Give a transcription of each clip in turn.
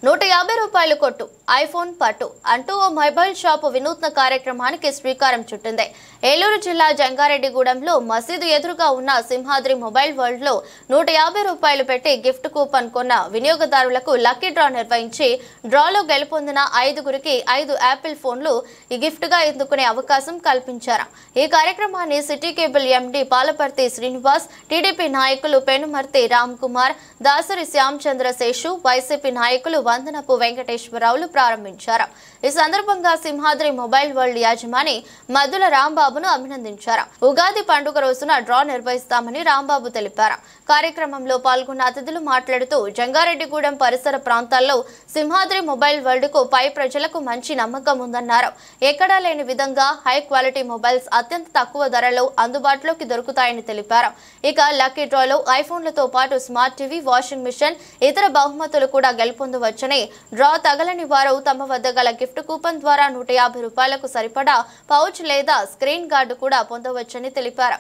₹150 కొట్టు ఐఫోన్ పట్టు అంటూ ఓ మొబైల్ షాపు వినూత్న కార్యక్రమానికి శ్రీకారం చుట్టింది. ఏలూరు జిల్లా జంగారెడ్డిగూడెంలో మసీదు ఎదురుగా ఉన్న సింహాద్రి మొబైల్ వరల్డ్ లో ₹150 పెట్టి గిఫ్ట్ కూపన్ కొన్న వినియోగదారులకు లక్కీ డ్రా నిర్వహించి డ్రాలో గెలుపొందిన 5గురికి 5 యాపిల్ ఫోన్లు ఈ గిఫ్ట్ గా ఎన్నుకునే అవకాశం కల్పించారు. ఈ కార్యక్రమాన్ని సిటీ కేబుల్ ఎండి పాలపర్తి శ్రీనివాస్, టీడీపీ నాయకులు పెనుమర్తి రామ్ కుమార్, దాసరి శ్యామచంద్ర శేషు, వైసీపీ నాయకులు వందనపు వెంకటేశ్వరరావులు ప్రారంభించారు. ఈ సందర్భంగా సింహాద్రి మొబైల్ వరల్డ్ యాజమాని మద్దుల రాంబాబును అభినందించారు. ఉగాది పండుగ రోజున డ్రా నిర్వహిస్తామని రాంబాబు తెలిపారు. కార్యక్రమంలో పాల్గొన్న అతిథులు మాట్లాడుతూ జంగారెడ్డిగూడెం పరిసర ప్రాంతాల్లో సింహాద్రి మొబైల్ వరల్డ్ కు పై ప్రజలకు మంచి నమ్మకం ఉందన్నారు. ఎక్కడా లేని విధంగా హై క్వాలిటీ మొబైల్స్ అత్యంత తక్కువ ధరలో అందుబాటులోకి దొరుకుతాయని తెలిపారు. ఇక లక్కీ డ్రాలో ఐఫోన్లతో పాటు స్మార్ట్ టీవీ, వాషింగ్ మిషన్, ఇతర బహుమతులు కూడా గెలుపొందవచ్చని, డ్రా తగలని వారు తమ వద్ద గల గిఫ్ట్ కూపన్ ద్వారా ₹150 సరిపడా పౌచ్ లేదా స్క్రీన్ గార్డు కూడా పొందవచ్చని తెలిపారు.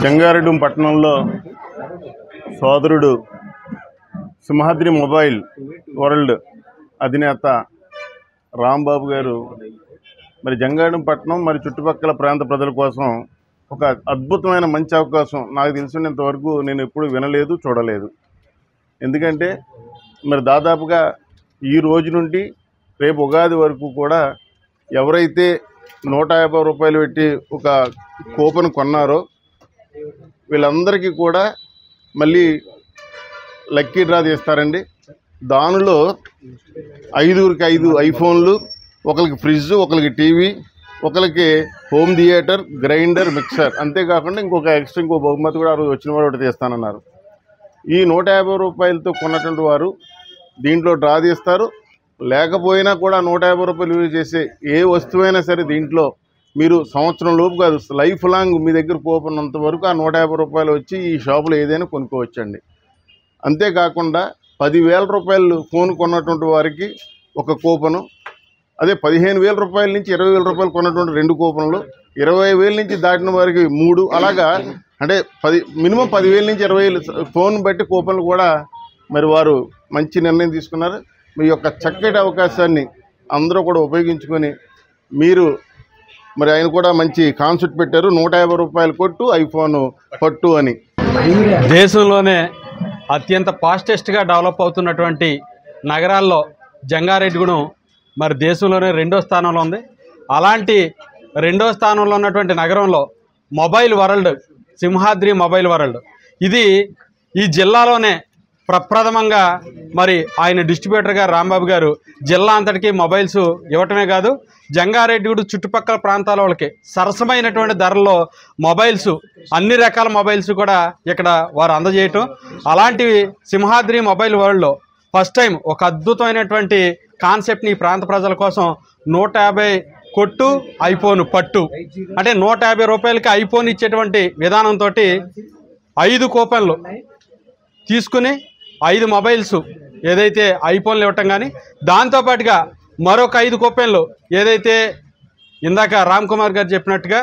జంగారెడ్డి పట్టణంలో సోదరుడు సింహాద్రి మొబైల్ వరల్డ్ అధినేత రాంబాబు గారు మరి జంగారెడ్డి పట్టణం మరి చుట్టుపక్కల ప్రాంత ప్రజల కోసం ఒక అద్భుతమైన మంచి అవకాశం. నాకు తెలిసినంతవరకు నేను ఎప్పుడు వినలేదు, చూడలేదు. ఎందుకంటే మరి దాదాపుగా ఈ రోజు నుండి రేపు ఉగాది వరకు కూడా ఎవరైతే ₹150 పెట్టి ఒక కూపన్ కొన్నారో వీళ్ళందరికీ కూడా మళ్ళీ లక్కీ డ్రా తీస్తారండి. దానిలో 5గురికి 5 ఐఫోన్లు, ఒకరికి ఫ్రిడ్జ్, ఒకరికి టీవీ, ఒకరికి హోమ్ థియేటర్, గ్రైండర్, మిక్సర్, అంతేకాకుండా ఇంకో బహుమతి కూడా ఆ రోజు వచ్చిన వాడు ఒకటి తీస్తానన్నారు. ఈ ₹150తో కొన్నటువంటి వారు దీంట్లో డ్రా తీస్తారు. లేకపోయినా కూడా ₹150 యూజ్ చేసే ఏ వస్తువైనా సరే దీంట్లో మీరు సంవత్సరం లోపు కాదు, లైఫ్ లాంగ్ మీ దగ్గర కూపన్ ఉన్నంత వరకు ఆ ₹150 వచ్చి ఈ షాపులో ఏదైనా కొనుక్కోవచ్చండి. అంతేకాకుండా ₹10,000 ఫోన్ కొన్నటువంటి వారికి ఒక కూపను, అదే ₹15,000 నుంచి ₹20,000 కొన్నటువంటి 2 కూపన్లు, 20,000 నుంచి దాటిన వారికి 3, అలాగా అంటే మినిమం 10,000 నుంచి 20,000 ఫోన్ బట్టి కూపన్లు కూడా మరి వారు మంచి నిర్ణయం తీసుకున్నారు. మీ యొక్క చక్కటి అవకాశాన్ని అందరూ కూడా ఉపయోగించుకొని మీరు మరి ఆయన కూడా మంచి కాన్సెప్ట్ పెట్టారు. ₹150 కొట్టు ఐఫోన్ పట్టు అని. దేశంలోనే అత్యంత ఫాస్టెస్ట్గా డెవలప్ అవుతున్నటువంటి నగరాల్లో జంగారెడ్డిగూడెం మరి దేశంలోనే 2వ స్థానంలో ఉంది. అలాంటి 2వ స్థానంలో ఉన్నటువంటి నగరంలో mobile world, Simhadri mobile world, ఇది ఈ జిల్లాలోనే ప్రప్రథమంగా మరి ఆయన డిస్ట్రిబ్యూటర్ గారు రాంబాబు గారు జిల్లా అంతటికీ మొబైల్స్ ఇవ్వటమే కాదు, జంగారెడ్డిగూడెం చుట్టుపక్కల ప్రాంతాల వాళ్ళకి సరసమైనటువంటి ధరల్లో మొబైల్స్, అన్ని రకాల మొబైల్స్ కూడా ఇక్కడ వారు అందజేయటం. అలాంటి సింహాద్రి మొబైల్ వరల్డ్లో ఫస్ట్ టైం ఒక అద్భుతమైనటువంటి కాన్సెప్ట్ని ఈ ప్రాంత ప్రజల కోసం 150 కొట్టు ఐఫోన్ పట్టు అంటే ₹150కి ఐఫోన్ ఇచ్చేటువంటి విధానంతో 5 కూపన్లు తీసుకుని 5 మొబైల్స్ ఏదైతే ఐఫోన్లు ఇవ్వటం, కానీ దాంతోపాటుగా మరొక 5 కూపన్లు ఏదైతే ఇందాక రామ్ కుమార్ గారు చెప్పినట్టుగా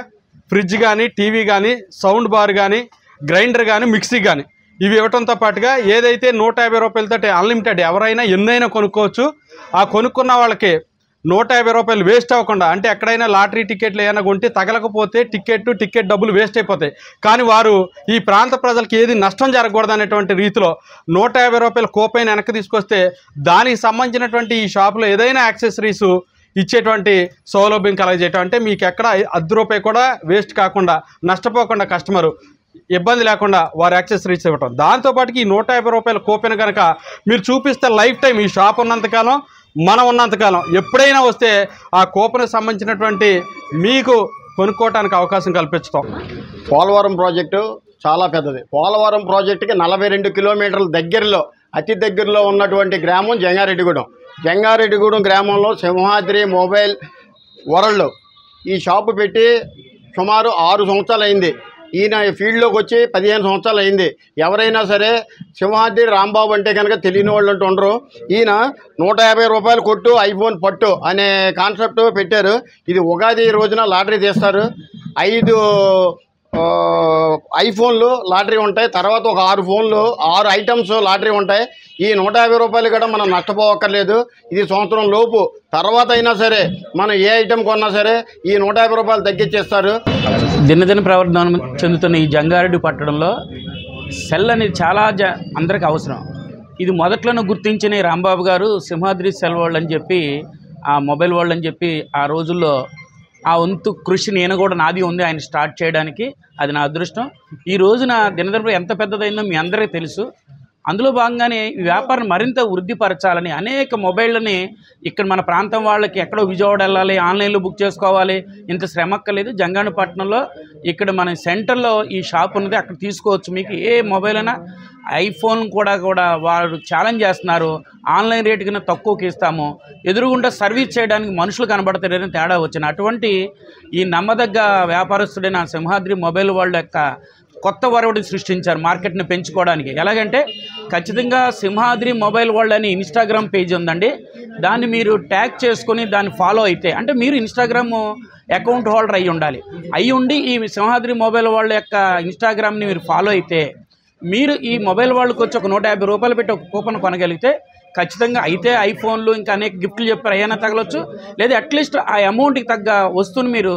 ఫ్రిడ్జ్ కానీ, టీవీ కానీ, సౌండ్ బార్ కానీ, గ్రైండర్ కానీ, మిక్సీ కానీ ఇవి ఇవ్వటంతో పాటుగా ఏదైతే ₹150 అన్లిమిటెడ్ ఎవరైనా ఎన్నైనా కొనుక్కోవచ్చు. ఆ కొనుక్కున్న వాళ్ళకి ₹150 వేస్ట్ అవ్వకుండా, అంటే ఎక్కడైనా లాటరీ టికెట్లు ఏమైనా కొంటే తగలకపోతే టికెట్ డబ్బులు వేస్ట్ అయిపోతాయి. కానీ వారు ఈ ప్రాంత ప్రజలకు ఏది నష్టం జరగకూడదు అనేటువంటి రీతిలో ₹150 కూపన్ వెనక్కి తీసుకొస్తే దానికి సంబంధించినటువంటి ఈ షాపులో ఏదైనా యాక్సెసరీస్ ఇచ్చేటువంటి సౌలభ్యం కలగజేయటం. అంటే మీకు ఎక్కడ ₹10 కూడా వేస్ట్ కాకుండా, నష్టపోకుండా, కస్టమరు ఇబ్బంది లేకుండా వారు యాక్సెసరీస్ ఇవ్వటం. దాంతోపాటుకి ఈ ₹150 కూపన్ కనుక మీరు చూపిస్తే లైఫ్ టైం ఈ షాప్ ఉన్నంతకాలం, మనం ఉన్నంతకాలం ఎప్పుడైనా వస్తే ఆ కూపన్కి సంబంధించినటువంటి మీకు కొనుక్కోవడానికి అవకాశం కల్పించడం. పోలవరం ప్రాజెక్టు చాలా పెద్దది. పోలవరం ప్రాజెక్టుకి 42 కిలోమీటర్ల దగ్గరలో, అతి దగ్గరలో ఉన్నటువంటి గ్రామం జంగారెడ్డిగూడెం. జంగారెడ్డిగూడెం గ్రామంలో సింహాద్రి మొబైల్ వరల్డ్ ఈ షాపు పెట్టి సుమారు 6 సంవత్సరాలు అయింది. ఈయన ఫీల్డ్లోకి వచ్చి 15 సంవత్సరాలు అయింది. ఎవరైనా సరే సింహాద్రి రాంబాబు అంటే కనుక తెలియని వాళ్ళు అంటూ ఉండరు. ఈయన ₹150 కొట్టు ఐఫోన్ పట్టు అనే కాన్సెప్ట్ పెట్టారు. ఇది ఉగాది రోజున లాటరీ తీస్తారు. 5 ఐఫోన్లు లాటరీ ఉంటాయి. తర్వాత ఒక 6 ఫోన్లు 6 ఐటమ్స్ లాటరీ ఉంటాయి. ఈ 150 రూపాయలు కూడా మనం నష్టపోవక్కర్లేదు. ఇది సంవత్సరం లోపు తర్వాత అయినా సరే మనం ఏ ఐటెం కొన్నా సరే ఈ 150 రూపాయలు తగ్గించేస్తారు. దినదిన ప్రవర్ధనం చెందుతున్న ఈ జంగారెడ్డి పట్టణంలో సెల్ అనేది చాలా అందరికీ అవసరం. ఇది మొదట్లోనే గుర్తించిన ఈ రాంబాబు గారు సింహాద్రి సెల్ వరల్డ్ అని చెప్పి, ఆ మొబైల్ వరల్డ్ అని చెప్పి ఆ రోజుల్లో ఆ వంతు కృషి నేను కూడా నాది ఉంది ఆయన స్టార్ట్ చేయడానికి. అది నా అదృష్టం. ఈ రోజున దినదిన ఎంత పెద్దదైందో మీ అందరికీ తెలుసు. అందులో భాగంగానే ఈ వ్యాపారం మరింత వృద్ధిపరచాలని అనేక మొబైళ్ళని ఇక్కడ మన ప్రాంతం వాళ్ళకి ఎక్కడో విజయవాడ వెళ్ళాలి, ఆన్లైన్లో బుక్ చేసుకోవాలి, ఇంత శ్రమ అక్కర్లేదు. జంగారెడ్డిపట్నంలో ఇక్కడ మన సెంటర్లో ఈ షాప్ ఉన్నది, అక్కడ తీసుకోవచ్చు. మీకు ఏ మొబైల్ అయినా ఐఫోన్ కూడా వారు ఛాలెంజ్ చేస్తున్నారు, ఆన్లైన్ రేటు కన్నా తక్కువకి ఇస్తాము, ఎదురుగుండా సర్వీస్ చేయడానికి మనుషులు కనబడతారని తేడా వచ్చిన అటువంటి ఈ నమ్మదగ్గ వ్యాపారస్తుడైన సింహాద్రి మొబైల్ వరల్డ్ యొక్క కొత్త వరవడిని సృష్టించారు మార్కెట్ని పెంచుకోవడానికి. ఎలాగంటే ఖచ్చితంగా సింహాద్రి మొబైల్ వరల్డ్ అని ఇన్స్టాగ్రామ్ పేజ్ ఉందండి. దాన్ని మీరు ట్యాగ్ చేసుకొని దాన్ని ఫాలో అయితే, అంటే మీరు ఇన్స్టాగ్రామ్ అకౌంట్ హోల్డర్ అయ్యి ఉండాలి. అయ్యి ఉండి ఈ సింహాద్రి మొబైల్ వరల్డ్ యొక్క ఇన్స్టాగ్రామ్ని మీరు ఫాలో అయితే మీరు ఈ మొబైల్ వరల్డ్కి వచ్చి ఒక 150 రూపాయలు పెట్టి ఒక కూపన్ కొనగలిగితే ఖచ్చితంగా అయితే ఐఫోన్లు ఇంకా అనేక గిఫ్ట్లు చెప్పారు, అయినా తగలొచ్చు. లేదా అట్లీస్ట్ ఆ అమౌంట్కి తగ్గ వస్తువుని మీరు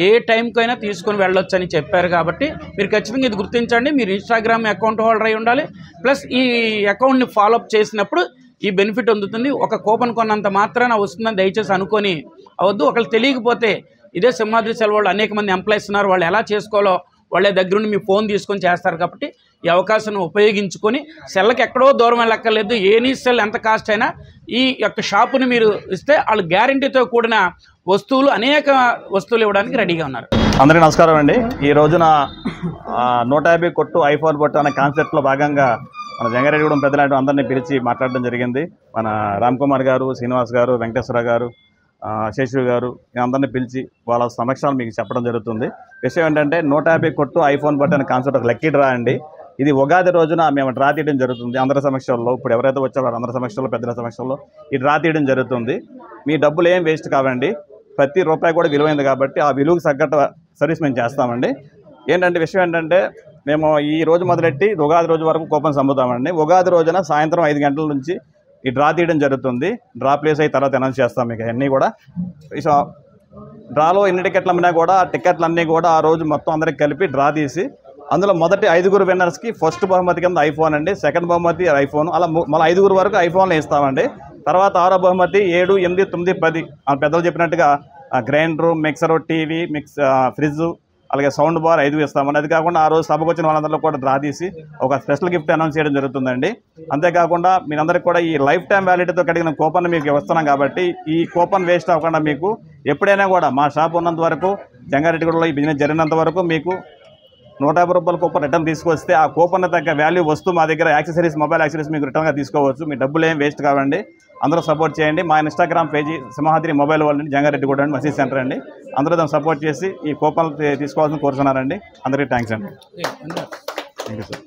ఏ టైంకైనా తీసుకొని వెళ్ళొచ్చు అని చెప్పారు. కాబట్టి మీరు ఖచ్చితంగా ఇది గుర్తించండి. మీరు ఇన్స్టాగ్రామ్ అకౌంట్ హోల్డర్ అయి ఉండాలి. ప్లస్ ఈ అకౌంట్ని ఫాలోఅప్ చేసినప్పుడు ఈ బెనిఫిట్ అందుతుంది. ఒక కూపన్ కొన్నంత మాత్రాన వస్తుందని దయచేసి అనుకొని అవద్దు. ఒకళ్ళు తెలియకపోతే ఇదే సింహాద్రి సెల్ వరల్డ్ అనేక మంది ఎంప్లాయీస్ ఉన్నారు, వాళ్ళు ఎలా చేసుకోవాలో వాళ్ళ దగ్గరుండి మీ ఫోన్ తీసుకొని చేస్తారు. కాబట్టి ఈ అవకాశాన్ని ఉపయోగించుకొని సెల్కి ఎక్కడో దూరం వెళ్ళక్కర్లేదు. ఎనీ సెల్ ఎంత కాస్ట్ అయినా ఈ యొక్క షాపుని మీరు ఇస్తే వాళ్ళు గ్యారంటీతో కూడిన వస్తువులు, అనేక వస్తువులు ఇవ్వడానికి రెడీగా ఉన్నారు. అందరికీ నమస్కారం అండి. ఈ రోజున 150 కొట్టు ఐఫోన్ కొట్టు అనే కాన్సెప్ట్లో భాగంగా మన జంగారెడ్డిగూడెం పెద్దలాంటి అందరినీ పిలిచి మాట్లాడడం జరిగింది. మన రామ్ కుమార్ గారు, శ్రీనివాస్ గారు, వెంకటేశ్వర గారు, శేషు గారు అందరినీ పిలిచి వాళ్ళ సమక్షాలు మీకు చెప్పడం జరుగుతుంది. విషయం ఏంటంటే 150 కొట్టు ఐఫోన్ బట్ అనే కాన్సెప్ట్ ఒక లక్కీ డ్రా అండి. ఇది ఉగాది రోజున మేము డ్రా తీయడం జరుగుతుంది అందరి సమక్షంలో. ఇప్పుడు ఎవరైతే వచ్చారో అందరి సమక్షంలో, పెద్దల సమక్షంలో ఈ డ్రా తీయడం జరుగుతుంది. మీ డబ్బులు ఏం వేస్ట్ కావండి, ప్రతి రూపాయి కూడా విలువైంది కాబట్టి ఆ విలువకు తగ్గట్టు సర్వీస్ మేము చేస్తామండి. ఏంటంటే విషయం ఏంటంటే మేము ఈ రోజు మొదలెట్టి ఉగాది రోజు వరకు కూపన్స్ అమ్ముతామండి. ఉగాది రోజున సాయంత్రం 5 గంటల నుంచి ఈ డ్రా తీయడం జరుగుతుంది. డ్రా ప్లేస్ అయిన తర్వాత అనౌన్స్ చేస్తాం మీకు అన్నీ కూడా. డ్రాలో ఎన్ని టికెట్లు అమ్మినా కూడా ఆ టికెట్లన్నీ కూడా ఆ రోజు మొత్తం అందరికి కలిపి డ్రా తీసి అందులో మొదటి 5 విన్నర్స్కి ఫస్ట్ బహుమతి కింద ఐఫోన్ అండి, సెకండ్ బహుమతి ఐఫోన్, అలా మళ్ళీ 5 వరకు ఐఫోన్లు ఇస్తామండి. తర్వాత 6వ బహుమతి 7, 8, 9, 10 పెద్దలు చెప్పినట్టుగా గ్రైండరు, మిక్సరు, టీవీ, ఫ్రిడ్జ్, అలాగే సౌండ్ బార్ 5 ఇస్తామండి. అది కాకుండా ఆ రోజు సభకు వచ్చిన వాళ్ళందరిలో కూడా డ్రా తీసి ఒక స్పెషల్ గిఫ్ట్ అనౌన్స్ చేయడం జరుగుతుందండి. అంతేకాకుండా మీరందరికీ కూడా ఈ లైఫ్ టైం వ్యాలిటీతో కలిగిన కూపన్ మీకు వస్తున్నాం కాబట్టి ఈ కూపన్ వేస్ట్ అవ్వకుండా మీకు ఎప్పుడైనా కూడా మా షాప్ ఉన్నంత వరకు, జంగారెడ్డిగూడలో ఈ బిజినెస్ జరిగినంత వరకు మీకు 150 రూపాయల కూపన్ రిటర్న్ తీసుకొస్తే ఆ కూపన్ తగ్గ వాల్యూ వస్తూ మా దగ్గర యాక్సెసరీస్, మొబైల్ యాక్సెసరీస్ మీకు రిటర్న్గా తీసుకోవచ్చు. మీ డబ్బులు ఏం వేస్ట్ కావండి. అందరూ సపోర్ట్ చేయండి. మా Instagram page Simhadri mobile world అండి, జంగారెడ్డిగూడ అండి, మసీద్ సెంటర్ అండి. అందరూ దాన్ని సపోర్ట్ చేసి ఈ కూపన్ తీసుకోవాల్సిన కోరుతున్నారండి. అందరికీ థ్యాంక్స్ అండి. Thank you sir.